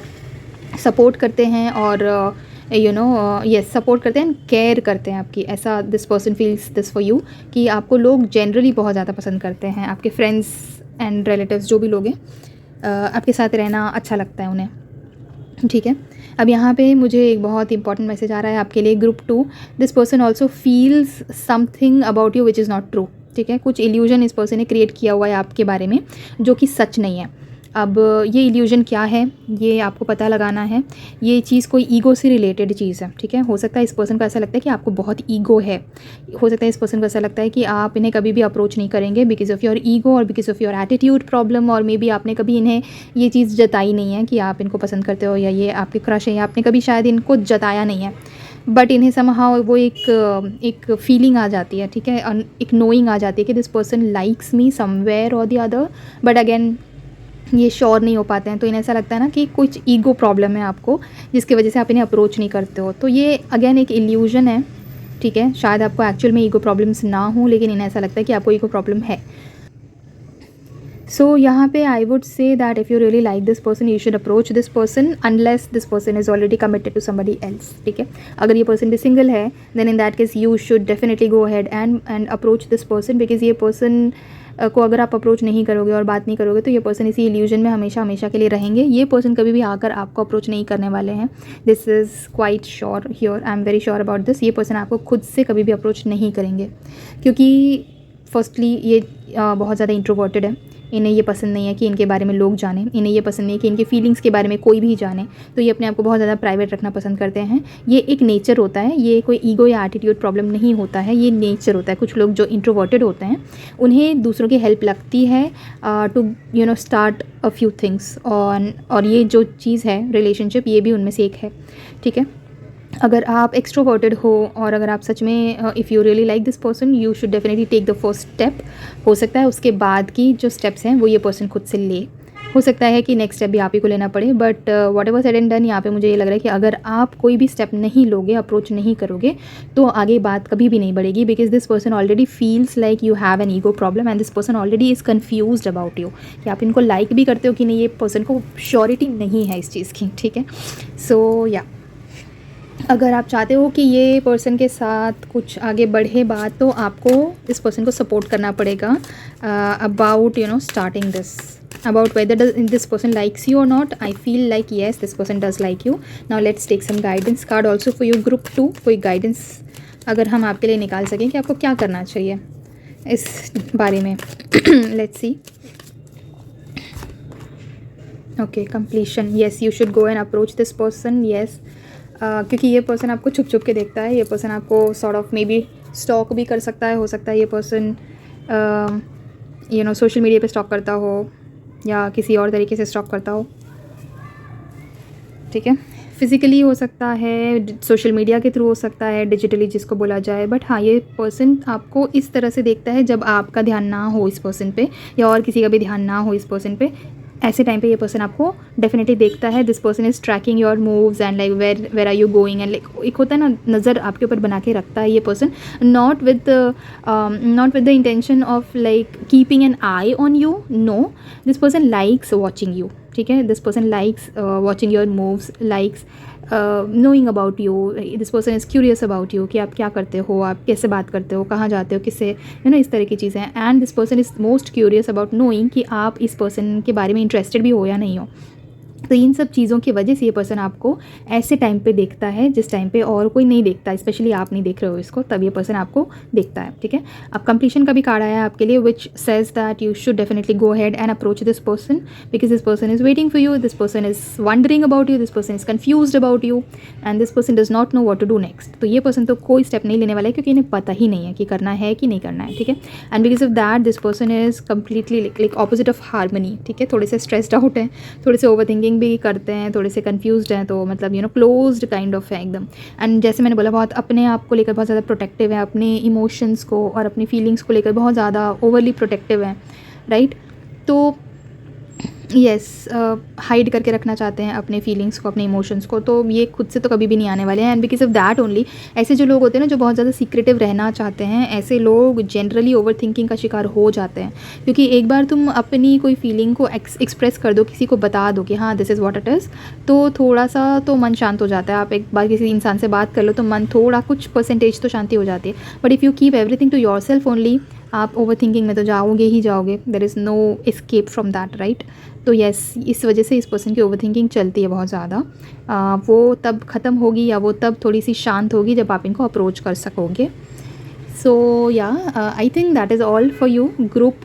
सपोर्ट करते हैं, और यस सपोर्ट करते हैं एंड केयर करते हैं आपकी। ऐसा this person feels this for you कि आपको लोग जनरली बहुत ज़्यादा पसंद करते हैं, आपके फ्रेंड्स एंड रिलेटिव्स जो भी लोग हैं आपके साथ रहना अच्छा लगता है उन्हें, ठीक है। अब यहाँ पे मुझे एक बहुत इंपॉर्टेंट मैसेज आ रहा है आपके लिए, group 2। This person also feels something about you which is not true, ठीक है। कुछ इल्यूजन इस पर्सन ने क्रिएट किया हुआ है आपके बारे में जो कि सच नहीं है। अब ये इल्यूजन क्या है ये आपको पता लगाना है। ये चीज़ कोई ईगो से रिलेटेड चीज़ है, ठीक है। हो सकता है इस पर्सन को ऐसा लगता है कि आपको बहुत ईगो है, हो सकता है इस पर्सन को ऐसा लगता है कि आप इन्हें कभी भी अप्रोच नहीं करेंगे बिकॉज ऑफ़ योर ईगो और because of your attitude problem, और मे बी आपने कभी इन्हें ये चीज़ जताई नहीं है कि आप इनको पसंद करते हो या ये आपके क्रश है, या आपने कभी शायद इनको जताया नहीं है। बट इन्हें समहाउ वो एक फीलिंग आ जाती है, ठीक है, एक नोइंग आ जाती है कि this person likes me somewhere और द अदर, बट अगेन ये श्योर नहीं हो पाते हैं। तो इन्हें ऐसा लगता है ना कि कुछ ईगो प्रॉब्लम है आपको, जिसकी वजह से आप इन्हें अप्रोच नहीं करते हो। तो ये अगेन एक इल्यूजन है, ठीक है, शायद आपको एक्चुअल में ईगो प्रॉब्लम्स ना हो, लेकिन इन्हें ऐसा लगता है कि आपको ईगो प्रॉब्लम है। सो यहाँ पे I would say that if you really like this person you should approach this person unless this person is already committed to somebody else, ठीक है। अगर ये पर्सन भी सिंगल है then in that case you should definitely go ahead and approach this person, because ये person को अगर आप अप्रोच नहीं करोगे और बात नहीं करोगे तो ये पर्सन इसी इल्यूजन में हमेशा हमेशा के लिए रहेंगे। ये पर्सन कभी भी आकर आपको अप्रोच नहीं करने वाले हैं, this is quite sure here, I am very sure about this. ये पर्सन आपको खुद से कभी भी अप्रोच नहीं करेंगे, क्योंकि फर्स्टली ये बहुत ज़्यादा इंट्रोवर्टेड है। इन्हें ये पसंद नहीं है कि इनके बारे में लोग जानें, इन्हें ये पसंद नहीं है कि इनके फीलिंग्स के बारे में कोई भी जाने, तो ये अपने आप को बहुत ज़्यादा प्राइवेट रखना पसंद करते हैं। ये एक नेचर होता है, ये कोई ईगो या एटीट्यूड प्रॉब्लम नहीं होता है, ये नेचर होता है। कुछ लोग जो इंट्रोवर्टेड होते हैं उन्हें दूसरों की हेल्प लगती है to start a few things, और ये जो चीज़ है रिलेशनशिप, ये भी उनमें से एक है, ठीक है। अगर आप एक्सट्रोवर्टेड हो और अगर आप सच में if you really like this person you should definitely take the first step. हो सकता है उसके बाद की जो स्टेप्स हैं वो ये पर्सन खुद से ले, हो सकता है कि नेक्स्ट स्टेप भी आप ही को लेना पड़े, but what ever said and done, यहाँ पे मुझे ये लग रहा है कि अगर आप कोई भी स्टेप नहीं लोगे, अप्रोच नहीं करोगे, तो आगे बात कभी भी नहीं बढ़ेगी, because this person already feels like you have an ego problem and this person already is confused about you, कि आप इनको लाइक भी करते हो कि नहीं, ये पर्सन को श्योरिटी नहीं है इस चीज़ की, ठीक है। सो या अगर आप चाहते हो कि ये पर्सन के साथ कुछ आगे बढ़े बात, तो आपको इस पर्सन को सपोर्ट करना पड़ेगा about starting this, about whether this person likes you or not. I feel like yes, this person does like you. Now let's take some guidance card also for you group 2. कोई guidance अगर हम आपके लिए निकाल सकें कि आपको क्या करना चाहिए इस बारे में। Let's see. Okay, completion. Yes, you should go and approach this person. Yes. क्योंकि ये पर्सन आपको छुप छुप के देखता है, ये पर्सन आपको sort of may be stock भी कर सकता है, हो सकता है ये पर्सन सोशल मीडिया पे स्टॉक करता हो या किसी और तरीके से स्टॉक करता हो, ठीक है। फिज़िकली हो सकता है, सोशल मीडिया के थ्रू हो सकता है, डिजिटली जिसको बोला जाए, बट हाँ ये पर्सन आपको इस तरह से देखता है जब आपका ध्यान ना हो इस पर्सन पे या और किसी का भी ध्यान ना हो इस पर्सन पे, ऐसे टाइम पे ये पर्सन आपको डेफिनेटली देखता है। This person is tracking your moves and like where are you going and like एक होता है ना, नज़र आपके ऊपर बना के रखता है ये person, not with the intention of like keeping an eye on you, no, this person likes watching you, ठीक है। This person likes watching your moves, likes knowing about you, this person is curious about you कि आप क्या करते हो, आप कैसे बात करते हो, कहाँ जाते हो, किससे, इस तरह की चीज़ें। And this person is most curious about knowing कि आप इस पर्सन के बारे में इंटरेस्टेड भी हो या नहीं हो। तो इन सब चीज़ों की वजह से ये पर्सन आपको ऐसे टाइम पे देखता है जिस टाइम पे और कोई नहीं देखता, स्पेशली आप नहीं देख रहे हो इसको, तब ये पर्सन आपको देखता है, ठीक है। अब कंप्लीशन का भी कार्ड आया है आपके लिए, which says that you should definitely go ahead and approach this person because this person is waiting for you, this person is wondering about you, this person is confused about you and this person does not know what to do next. तो ये person तो कोई step नहीं लेने वाला है क्योंकि इन्हें पता ही नहीं है कि करना है कि नहीं करना है, ठीक है। And because of that this person is completely like opposite of harmony, ठीक है। थोड़े से स्ट्रेस्ड आउट हैं, थोड़े से ओवर थिंकिंग भी करते हैं, थोड़े से कंफ्यूज्ड हैं, तो मतलब क्लोज्ड काइंड ऑफ है एकदम। एंड जैसे मैंने बोला बहुत अपने आप को लेकर बहुत ज़्यादा प्रोटेक्टिव है, अपने इमोशंस को और अपनी फीलिंग्स को लेकर बहुत ज़्यादा ओवरली प्रोटेक्टिव है, राइट। तो यस हाइड करके रखना चाहते हैं अपने फीलिंग्स को, अपने इमोशंस को, तो ये खुद से तो कभी भी नहीं आने वाले हैं। And because of that only ऐसे जो लोग होते हैं ना जो बहुत ज़्यादा सीक्रेटिव रहना चाहते हैं, ऐसे लोग जनरली ओवर थिंकिंग का शिकार हो जाते हैं। क्योंकि एक बार तुम अपनी कोई फीलिंग को एक्सप्रेस कर दो, किसी को बता दो कि हाँ this is what it is, तो थोड़ा सा तो मन शांत हो जाता है। आप एक बार किसी इंसान से बात कर लो तो मन थोड़ा कुछ परसेंटेज तो शांति हो जाती है। But if you keep everything to yourself only, आप ओवर थिंकिंग में तो जाओगे ही जाओगे, there is no escape from that, right. तो यस इस वजह से इस पर्सन की ओवर थिंकिंग चलती है बहुत ज़्यादा। वो तब ख़त्म होगी या वो तब थोड़ी सी शांत होगी जब आप इनको अप्रोच कर सकोगे। सो yeah I think that is all for you group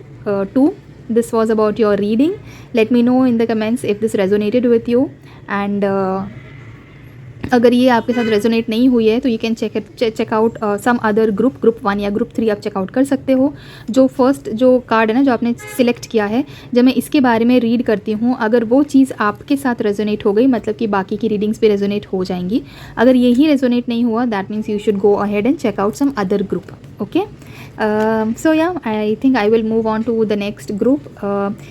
2. This was about your reading. Let me know in the comments if this resonated with you, and अगर ये आपके साथ रेजोनेट नहीं हुई है तो you can check out some other group 1 या group 3 आप चेकआउट कर सकते हो। जो फर्स्ट जो कार्ड है ना जो आपने सिलेक्ट किया है, जब मैं इसके बारे में रीड करती हूँ, अगर वो चीज़ आपके साथ रेजोनेट हो गई मतलब कि बाकी की रीडिंग्स भी रेजोनेट हो जाएंगी। अगर यही रेजोनेट नहीं हुआ that means you should go ahead and check out some other group. Okay, so yeah I think I will move on to the next group.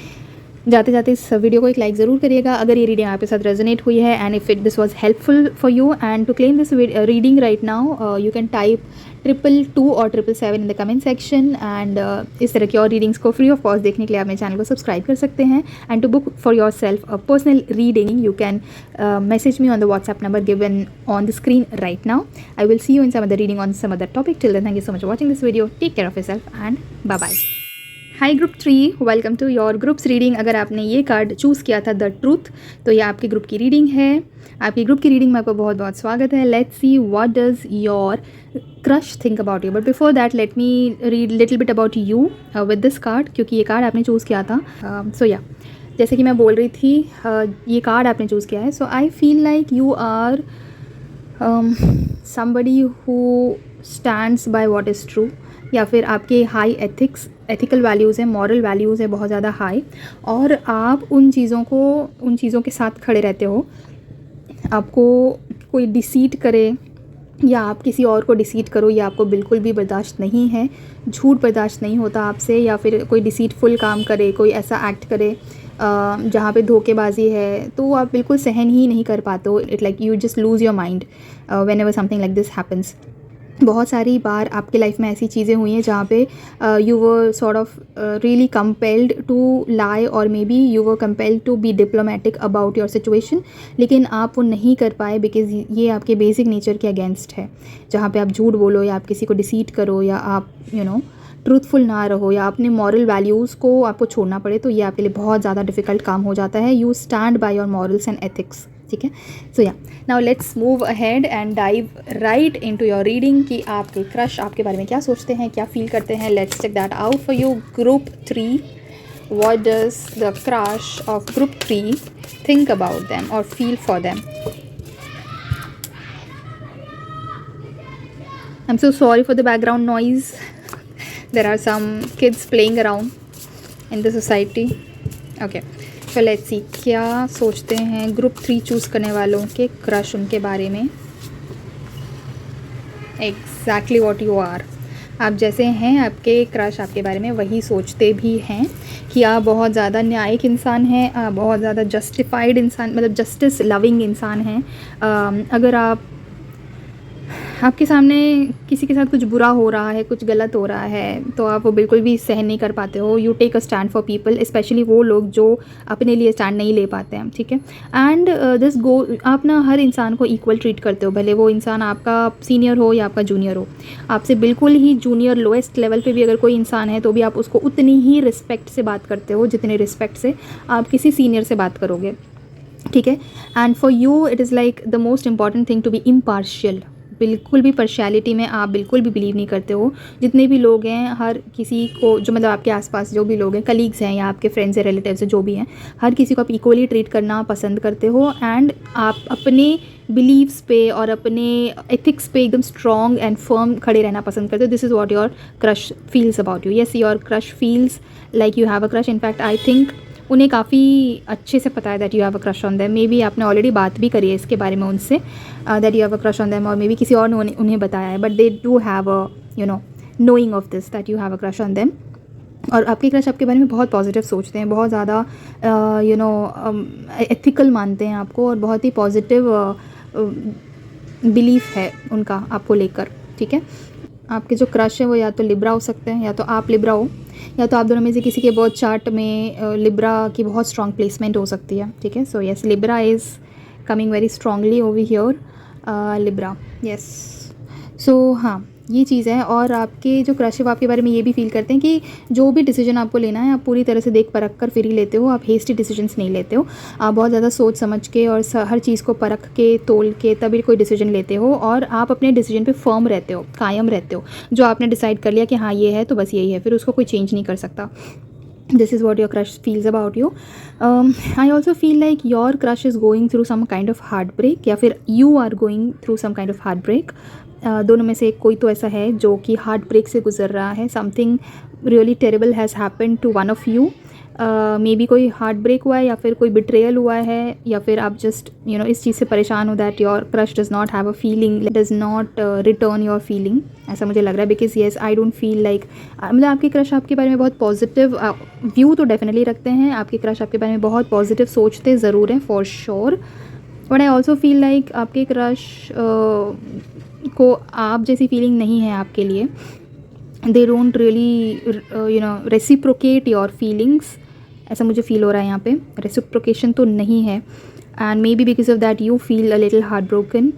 जाते जाते इस वीडियो को एक लाइक ज़रूर करिएगा अगर ये रीडिंग आपके साथ रेजोनेट हुई है and if it this was helpful for you. And to claim this reading right now you can type 222 और 777 in the comment section. And इस तरह की और रीडिंग्स को फ्री ऑफ कॉस्ट देखने के लिए आप मेरे चैनल को सब्सक्राइब कर सकते हैं। And to book for yourself a personal reading you can message me on the WhatsApp number given on the screen right now. I will see you in some other reading on some other topic. Till then thank you so much for watching this video. Take care of yourself and bye bye. Hi group 3, welcome to your groups reading. अगर आपने ये card choose किया था the truth, तो ये आपके group की reading है। आपकी ग्रुप की रीडिंग में आपका बहुत बहुत स्वागत है। Let's see what does your crush think about you. But before that let me read little bit about you with this card, क्योंकि ये कार्ड आपने चूज़ किया था। सो या जैसे कि मैं बोल रही थी, ये कार्ड आपने चूज़ किया है। So I feel like you are somebody who stands by what is true, या फिर आपके हाई एथिकल वैल्यूज़ हैं, मॉरल वैल्यूज़ है बहुत ज़्यादा हाई, और आप उन चीज़ों के साथ खड़े रहते हो। आपको कोई डिसीट करे या आप किसी और को डिसीट करो, ये आपको बिल्कुल भी बर्दाश्त नहीं है। झूठ बर्दाश्त नहीं होता आपसे, या फिर कोई डिसीटफुल काम करे, कोई ऐसा एक्ट करे जहाँ पे धोखेबाजी है, तो आप बिल्कुल सहन ही नहीं कर पाते हो। It like you just lose your mind when ever something like this happens. बहुत सारी बार आपके लाइफ में ऐसी चीज़ें हुई हैं जहाँ पे you were sort of really compelled to lie, और maybe you were compelled to be diplomatic about your situation, लेकिन आप वो नहीं कर पाए बिकॉज ये आपके बेसिक नेचर के अगेंस्ट है। जहाँ पे आप झूठ बोलो, या आप किसी को डिसीट करो, या आप ट्रूथफुल ना रहो, या अपने मॉरल वैल्यूज़ को आपको छोड़ना पड़े, तो ये आपके लिए बहुत ज़्यादा डिफ़िकल्ट काम हो जाता है। You stand by your morals and ethics, ठीक है। सो या now let's move ahead and dive right into your reading कि आपके क्रश आपके बारे में क्या सोचते हैं, क्या फील करते हैं। Let's check that out for you. Group 3, what does the crush of group 3 think about them और feel for them. I am so sorry for the background noise. There are some kids playing around in the society. Okay, so let's see क्या सोचते हैं group 3 choose करने वालों के crush उनके बारे में. Exactly what you are. आप जैसे हैं, आपके क्रश आपके बारे में वही सोचते भी हैं कि आप बहुत ज़्यादा न्यायिक इंसान हैं, आप बहुत ज़्यादा जस्टिफाइड इंसान, मतलब जस्टिस लविंग इंसान हैं. अगर आपके सामने किसी के साथ कुछ बुरा हो रहा है, कुछ गलत हो रहा है, तो आप वो बिल्कुल भी सहन नहीं कर पाते हो. You take a stand for people, specially वो लोग जो अपने लिए स्टैंड नहीं ले पाते हैं, ठीक है. एंड दिस गो, आप ना हर इंसान को इक्वल ट्रीट करते हो, भले वो इंसान आपका सीनियर हो या आपका जूनियर हो. आपसे बिल्कुल ही जूनियर लोएस्ट लेवल पे भी अगर कोई इंसान है तो भी आप उसको उतनी ही रिस्पेक्ट से बात करते हो जितने रिस्पेक्ट से आप किसी सीनियर से बात करोगे, ठीक है. And for you it is like the most important thing to be impartial. बिल्कुल भी पार्शियलिटी में आप बिल्कुल भी बिलीव नहीं करते हो. जितने भी लोग हैं, हर किसी को, जो मतलब आपके आसपास जो भी लोग हैं, कलीग्स हैं या आपके फ्रेंड्स हैं, रिलेटिव्स हैं, जो भी हैं, हर किसी को आप इक्वली ट्रीट करना पसंद करते हो. एंड आप अपने बिलीव्स पे और अपने एथिक्स पे एकदम स्ट्रॉन्ग एंड फर्म खड़े रहना पसंद करते हो. This is what your crush feels about you. Yes, your crush feels like you have a crush. In fact I think उन्हें काफ़ी अच्छे से पता है that you have a crush on them. May be आपने ऑलरेडी बात भी करी है इसके बारे में उनसे, that you have a crush on them, और मे बी किसी और ने उन्हें बताया है. But they do have a knowing of this that you have a crush on them. और आपके क्रश आपके बारे में बहुत पॉजिटिव सोचते हैं, बहुत ज़्यादा एथिकल मानते हैं आपको, और बहुत ही पॉजिटिव बिलीफ है उनका आपको लेकर, ठीक है. आपके जो क्रश है वो या तो लिब्रा हो सकते हैं, या तो आप लिब्रा हो, या तो आप दोनों में से किसी के बर्थ चार्ट में लिब्रा की बहुत स्ट्रॉन्ग प्लेसमेंट हो सकती है, ठीक है. So yes, Libra is coming very strongly over here. Libra, yes. So हाँ, ये चीज़ है. और आपके जो क्रश है वो आपके बारे में ये भी फील करते हैं कि जो भी डिसीजन आपको लेना है आप पूरी तरह से देख परख कर फिर ही लेते हो. आप हेस्टी डिसीजंस नहीं लेते हो. आप बहुत ज़्यादा सोच समझ के और हर चीज़ को परख के तोल के तभी कोई डिसीजन लेते हो, और आप अपने डिसीजन पे फर्म रहते हो, कायम रहते हो. जो आपने डिसाइड कर लिया कि हाँ ये है तो बस यही है, फिर उसको कोई चेंज नहीं कर सकता. This is what your crush feels about you. I also feel like your crush is going through some kind of heartbreak, या फिर you are going through some kind of heartbreak. दोनों में से कोई तो ऐसा है जो कि हार्ट ब्रेक से गुजर रहा है. Something really terrible has happened to one of you. Maybe कोई हार्ट ब्रेक हुआ है, या फिर कोई बिट्रेयल हुआ है, या फिर आप जस्ट इस चीज़ से परेशान हो that your crush does not have a feeling, does not return your feeling. ऐसा मुझे लग रहा है, because yes I don't feel like, मतलब आपके क्रश आपके बारे में बहुत पॉजिटिव व्यू तो डेफिनेटली रखते हैं. आपके क्रश आपके बारे में बहुत पॉजिटिव सोचते ज़रूर हैं, for sure. But I also feel like आपके क्रश को आप जैसी फीलिंग नहीं है आपके लिए. दे don't really reciprocate your feelings. ऐसा मुझे फील हो रहा है यहाँ पे. रेसिप्रोकेशन तो नहीं है, and maybe because of that you feel a little heart broken.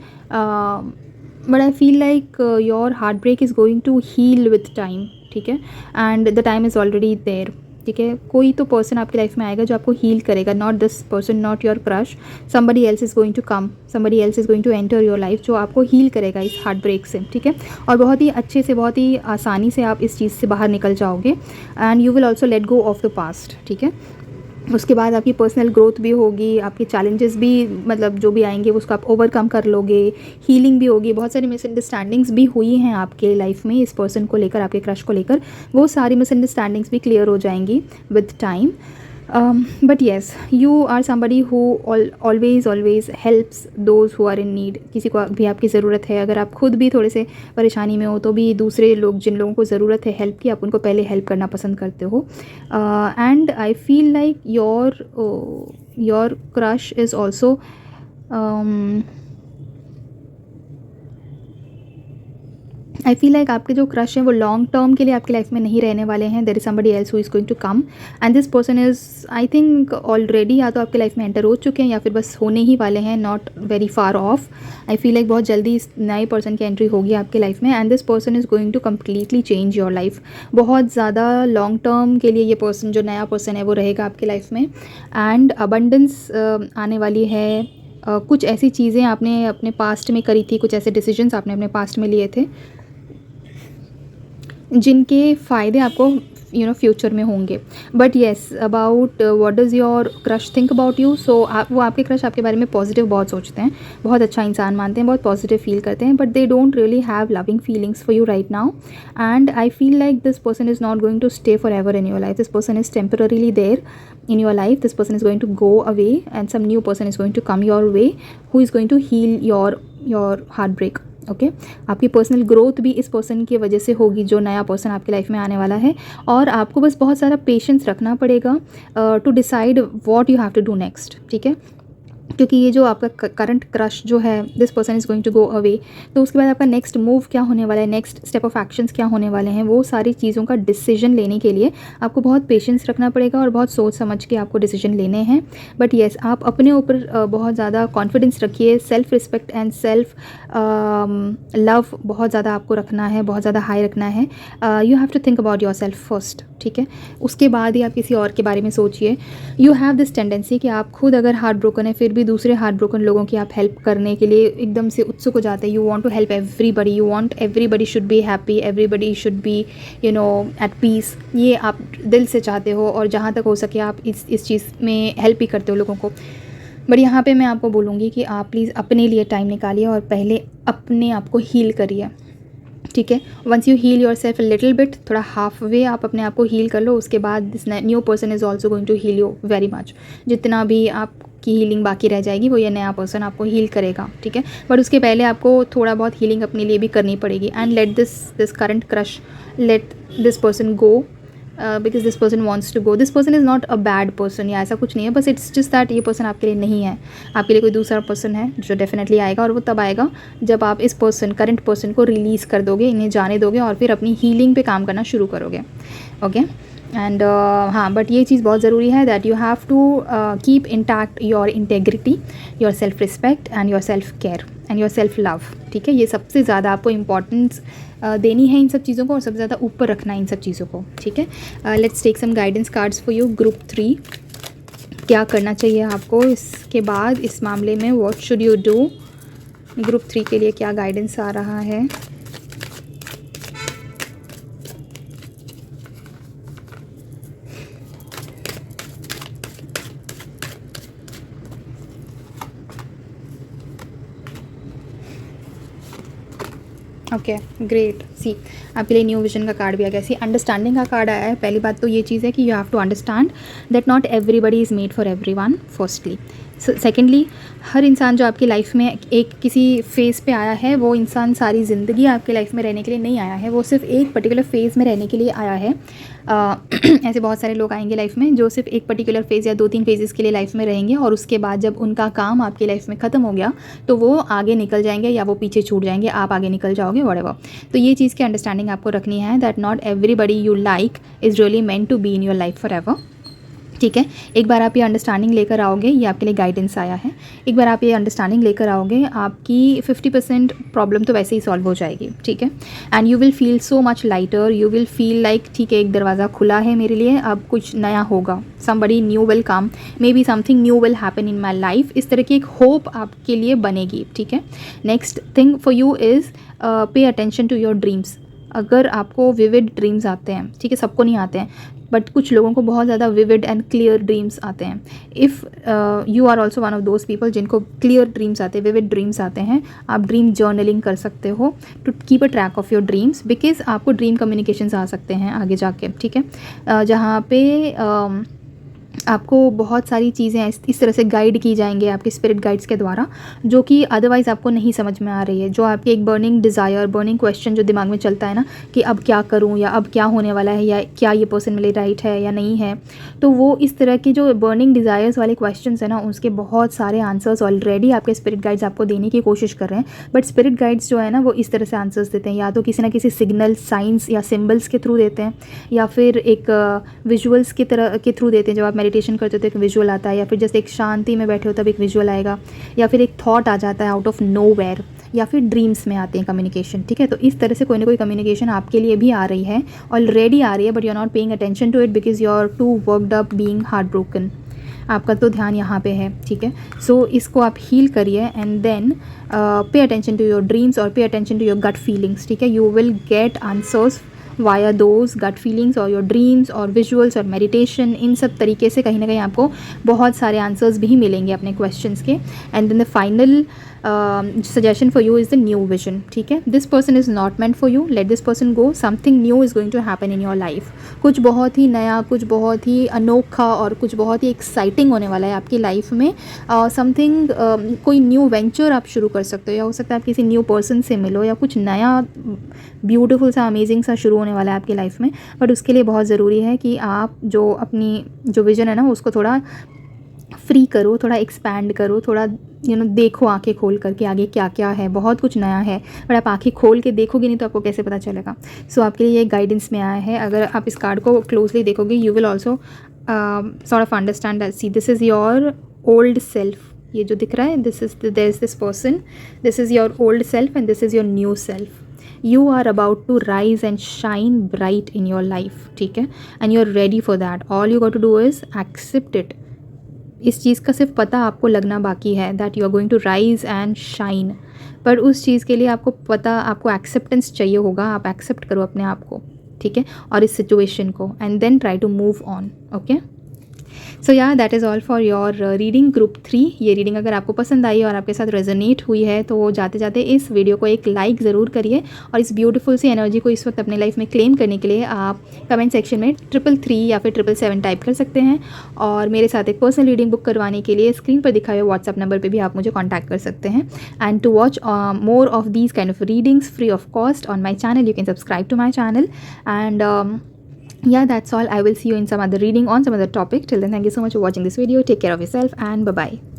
But I feel like your heart break is going to heal with time. ठीक है, and the time is already there. ठीक है, कोई तो person आपकी life में आएगा जो आपको हील करेगा. Not this person, not your crush. Somebody else is going to come, somebody else is going to enter your life, जो आपको हील करेगा इस हार्ट ब्रेक से. ठीक है, और बहुत ही अच्छे से, बहुत ही आसानी से आप इस चीज़ से बाहर निकल जाओगे. And you will also let go of the past. ठीक है, उसके बाद आपकी पर्सनल ग्रोथ भी होगी, आपके चैलेंजेस भी, मतलब जो भी आएंगे उसको आप ओवरकम कर लोगे. हीलिंग भी होगी. बहुत सारी मिसअंडरस्टैंडिंग्स भी हुई हैं आपके लाइफ में इस पर्सन को लेकर, आपके क्रश को लेकर. वो सारी मिसअंडरस्टैंडिंग्स भी क्लियर हो जाएंगी with time. But yes, you are somebody who always helps those who are in need. किसी को भी आपकी ज़रूरत है, अगर आप खुद भी थोड़े से परेशानी में हो तो भी दूसरे लोग, जिन लोगों को ज़रूरत है हेल्प की, आप उनको पहले हेल्प करना पसंद करते हो. And I feel like your crush is also I feel like आपके जो क्रश हैं वो लॉन्ग टर्म के लिए आपकी लाइफ में नहीं रहने वाले हैं. There is somebody else who is going to come, and this person is, I think, already या तो आपके लाइफ में एंटर हो चुके हैं या फिर बस होने ही वाले हैं. Not very far of. I feel like बहुत जल्दी इस नए पर्सन की एंट्री होगी आपके लाइफ में, and this person is going to completely change your life. बहुत ज़्यादा लॉन्ग टर्म के लिए ये पर्सन, जो नया पर्सन है, वो रहेगा आपके लाइफ में. एंड अबंडेंस आने वाली है. कुछ ऐसी चीज़ें आपने अपने पास्ट में करी थी, कुछ ऐसे डिसीजंस आपने अपने पास्ट में लिए थे जिनके फ़ायदे आपको फ्यूचर में होंगे. But yes, about what does your crush think about you. So वो आपके क्रश आपके बारे में पॉजिटिव बहुत सोचते हैं, बहुत अच्छा इंसान मानते हैं, बहुत पॉजिटिव फील करते हैं. But they don't really have loving feelings for you right now. And I feel like this person is not going to stay forever in your life. This person is temporarily there in your life. This person is going to go away, and some new person is going to come your way who is going to heal your heartbreak. Okay, आपकी personal growth भी इस person की वजह से होगी, जो नया person आपकी लाइफ में आने वाला है. और आपको बस बहुत सारा पेशेंस रखना पड़ेगा to decide what you have to do next. ठीक है, क्योंकि ये जो आपका करंट क्रश जो है, this person is going to go away, तो उसके बाद आपका नेक्स्ट मूव क्या होने वाला है, नेक्स्ट स्टेप ऑफ एक्शंस क्या होने वाले हैं, वो सारी चीज़ों का डिसीजन लेने के लिए आपको बहुत पेशेंस रखना पड़ेगा और बहुत सोच समझ के आपको डिसीजन लेने हैं. बट येस, आप अपने ऊपर बहुत ज़्यादा कॉन्फिडेंस रखिए. Self respect and self love बहुत ज़्यादा आपको रखना है, बहुत ज़्यादा हाई रखना है. You have to think about yourself first. ठीक है, उसके बाद ही आप किसी और के बारे में सोचिए. यू हैव दिस टेंडेंसी कि आप खुद अगर हार्ट ब्रोकन है, फिर भी दूसरे हार्ट ब्रोकन लोगों की आप हेल्प करने के लिए एकदम से उत्सुक हो जाते हैं. You want to help everybody, you want everybody should be happy, everybody should be at peace. ये आप दिल से चाहते हो, और जहाँ तक हो सके आप इस चीज़ में हेल्प भी करते हो लोगों को. बट यहाँ पे मैं आपको बोलूँगी कि आप प्लीज़ अपने लिए टाइम निकालिए और पहले अपने आप को हील करिए. ठीक है, once you heal yourself little bit, थोड़ा हाफ वे आप अपने आप को हील कर लो, उसके बाद this new person is also going to heal you very much. जितना भी आपकी हीलिंग बाकी रह जाएगी, वो ये नया पर्सन आपको हील करेगा. ठीक है, बट उसके पहले आपको थोड़ा बहुत हीलिंग अपने लिए भी करनी पड़ेगी. And let this current crush, let this person go, because this person wants to go. This person is not a bad person, या ऐसा कुछ नहीं है, बस इट्स जस्ट दैट ये पर्सन आपके लिए नहीं है. आपके लिए कोई दूसरा पर्सन है जो डेफिनेटली आएगा, और वो तब आएगा जब आप इस पर्सन, करंट पर्सन को रिलीज़ कर दोगे, इन्हें जाने दोगे और फिर अपनी हीलिंग पे काम करना शुरू करोगे. ओके, एंड हाँ, बट ये चीज़ बहुत ज़रूरी है that you have to keep intact your integrity, your self respect and your self care and your self love. ठीक है, ये सबसे ज़्यादा आपको इम्पॉर्टेंस देनी है इन सब चीज़ों को, और सबसे ज़्यादा ऊपर रखना है इन सब चीज़ों को. ठीक है, let's take some guidance cards for you. Group 3, क्या करना चाहिए आपको इसके बाद इस मामले में, what should you do. Group 3 के लिए क्या गाइडेंस आ रहा है. Okay great. सी आपके लिए न्यू विजन का कार्ड भी आ गया। सी अंडरस्टैंडिंग का कार्ड आया है। पहली बात तो ये चीज़ है कि you have to understand that not everybody is made for everyone firstly. Secondly, हर इंसान जो आपकी लाइफ में एक किसी फेज़ पे आया है, वो इंसान सारी ज़िंदगी आपके लाइफ में रहने के लिए नहीं आया है, वो सिर्फ एक पर्टिकुलर फेज़ में रहने के लिए आया है। ऐसे बहुत सारे लोग आएंगे लाइफ में जो सिर्फ एक पर्टिकुलर फेज़ या 2-3 फेजेस के लिए लाइफ में रहेंगे, और उसके बाद जब उनका काम आपकी लाइफ में ख़त्म हो गया तो वो आगे निकल जाएंगे या वो पीछे छूट जाएंगे, आप आगे निकल जाओगे, व्हाटएवर। तो ये चीज़ की अंडरस्टैंडिंग आपको रखनी है that not everybody you like is really meant to be in your life forever. ठीक है, एक बार आप ये अंडरस्टैंडिंग लेकर आओगे, ये आपके लिए गाइडेंस आया है, एक बार आप ये अंडरस्टैंडिंग लेकर आओगे, आपकी 50% प्रॉब्लम तो वैसे ही सॉल्व हो जाएगी। ठीक है, and you will feel so much lighter, you will feel like ठीक है, एक दरवाज़ा खुला है मेरे लिए, अब कुछ नया होगा, somebody new will come, may be something new will happen in my life, इस तरह की एक होप आपके लिए बनेगी। ठीक है, next thing for you is pay attention to your dreams. अगर आपको विविड ड्रीम्स आते हैं, ठीक है, सबको नहीं आते हैं, बट कुछ लोगों को बहुत ज़्यादा विविड एंड क्लियर ड्रीम्स आते हैं। If you are also one of those people जिनको क्लियर ड्रीम्स आते हैं, विविड ड्रीम्स आते हैं, आप ड्रीम जर्नलिंग कर सकते हो to keep a track of your dreams, because आपको ड्रीम कम्युनिकेशंस आ सकते हैं आगे जाके। ठीक है, जहाँ पे आपको बहुत सारी चीज़ें इस तरह से गाइड की जाएंगे आपके स्पिरिट गाइड्स के द्वारा, जो कि अदरवाइज़ आपको नहीं समझ में आ रही है। जो आपकी एक बर्निंग डिज़ायर, बर्निंग क्वेश्चन जो दिमाग में चलता है ना कि अब क्या करूं, या अब क्या होने वाला है, या क्या ये पर्सन मेरे राइट है या नहीं है, तो वो इस तरह की जो बर्निंग डिज़ायर्स वाले क्वेश्चन है ना, उसके बहुत सारे आंसर्स ऑलरेडी आपके स्पिरिट गाइड्स आपको देने की कोशिश कर रहे हैं। बट स्पिरिट गाइड्स जो है ना, वो इस तरह से आंसर्स देते हैं, या तो किसी ना किसी सिग्नल, साइंस या सिम्बल्स के थ्रू देते हैं, या फिर एक विजुअल्स की तरह के थ्रू देते हैं। जब आप मेडिटेशन करते हो तो एक विजुअल आता है, या फिर जैसे एक शांति में बैठे हो तब एक विजुअल आएगा, या फिर एक थॉट आ जाता है आउट ऑफ नोवेयर, या फिर ड्रीम्स में आते हैं कम्युनिकेशन। ठीक है, तो इस तरह से कोई ना कोई कम्युनिकेशन आपके लिए भी आ रही है, ऑलरेडी आ रही है, but you are not paying attention to it because you are too worked up being heart broken. आपका तो ध्यान यहाँ पे है। ठीक है, सो इसको आप हील करिए and then pay attention to your dreams और pay attention to your gut feelings. ठीक है, you will get answers via those gut feelings और योर ड्रीम्स और विजुअल्स और मेडिटेशन। इन सब तरीके से कहीं ना कहीं आपको बहुत सारे आंसर्स भी मिलेंगे अपने क्वेश्चंस के। And then the final suggestion for you is the new vision. ठीक है, this person is not meant for you, let this person go, something new is going to happen in your life. कुछ बहुत ही नया, कुछ बहुत ही अनोखा और कुछ बहुत ही एक्साइटिंग होने वाला है आपकी लाइफ में। समथिंग कोई न्यू वेंचर आप शुरू कर सकते हो, या हो सकता है आप किसी न्यू पर्सन से मिलो, या कुछ नया ब्यूटीफुल सा, अमेजिंग सा शुरू होने वाला है आपकी लाइफ में। बट उसके लिए बहुत ज़रूरी है कि आप जो अपनी जो विज़न है ना, उसको थोड़ा फ्री करो, थोड़ा एक्सपैंड करो, थोड़ा देखो आंखें खोल करके आगे क्या क्या है। बहुत कुछ नया है, बट आप आंखें खोल के देखोगे नहीं तो आपको कैसे पता चलेगा। सो आपके लिए ये गाइडेंस में आया है। अगर आप इस कार्ड को क्लोजली देखोगे, you will also sort of understand that see this is your old self. ये जो दिख रहा है, this is there is this person, this is your old self and this is your new self. You are about to rise and shine bright in your life. ठीक है, and you're ready for that. All you got to do is accept it. इस चीज़ का सिर्फ पता आपको लगना बाकी है that you are going to rise and shine. पर उस चीज़ के लिए आपको पता, आपको एक्सेप्टेंस चाहिए होगा। आप एक्सेप्ट करो अपने आप को, ठीक है, और इस सिचुएशन को, and then try to move on. Okay, so yeah that is all for your reading group 3। ये रीडिंग अगर आपको पसंद आई और आपके साथ रेजोनेट हुई है तो जाते जाते इस वीडियो को एक लाइक ज़रूर करिए, और इस ब्यूटीफुल सी एनर्जी को इस वक्त अपने लाइफ में क्लेम करने के लिए आप कमेंट सेक्शन में 333 या फिर 777 टाइप कर सकते हैं। और मेरे साथ एक पर्सनल रीडिंग बुक करवाने के लिए स्क्रीन पर दिखाए हुए व्हाट्सअप नंबर पर भी आप मुझे कॉन्टैक्ट कर सकते हैं। And to watch more of these kind of readings free of cost on my channel, you can subscribe to my channel. And yeah, that's all. I will see you in some other reading on some other topic. Till then, thank you so much for watching this video. Take care of yourself and bye bye.